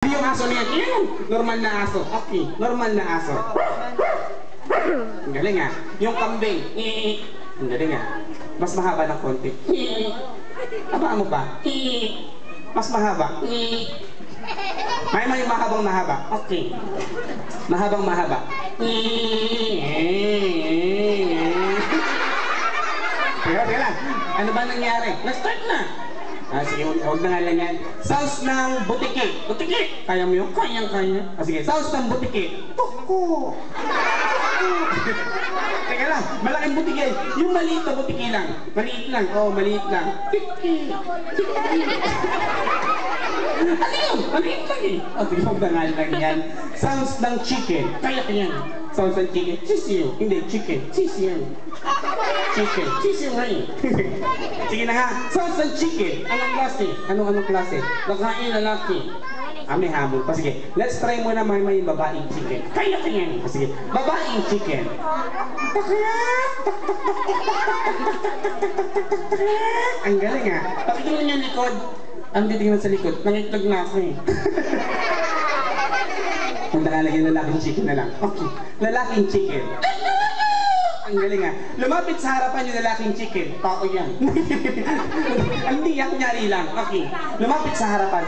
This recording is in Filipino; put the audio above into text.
Yung aso niya, yan. Normal na aso. Okay, normal na aso. Ang galing nga. Yung kambing, ang galing nga. Mas mahaba ng konti. Tama mo ba? Mas mahaba. May mahabang mahaba. Okay. Mahabang mahaba. Teka lang. Ano ba nangyari? Na-start na. Sige, huwag na nga lang yan. Sauce ng butiki. Butiki! Kaya mo yun? Kaya. Sige, sauce ng butiki. Tuko! Teka lang, malaking butiki. Yung maliit na butiki lang. Maliit lang. Oo, maliit lang. Tiki! Ano yun? Maliit lang eh. Sige, huwag na nga lang yan. Sauce ng chicken. Kaya yan. Sauce ng chicken. Sisiyo. Hindi, chicken. Sisiyo. Chicken. Sisiyo nga eh. Sige na nga. Sauce ng chicken. Anong klase? Anong klase? Lakain, lalaki. May hamon pa. Sige. Let's try muna may babaeng chicken. Kaya yan. Sige. Babaeng chicken. Ang galing ah. Pakitingin niyo likod. Ang titingnan sa likod. Nangitlog na ako eh. Kung nakalagay lalaking chicken na lang. Okay. Lalaking chicken. Ang galing nga. Lumapit sa harapan yung lalaking chicken. Tao yan. Hindi yan, kunyari lang. Okay. Lumapit sa harapan.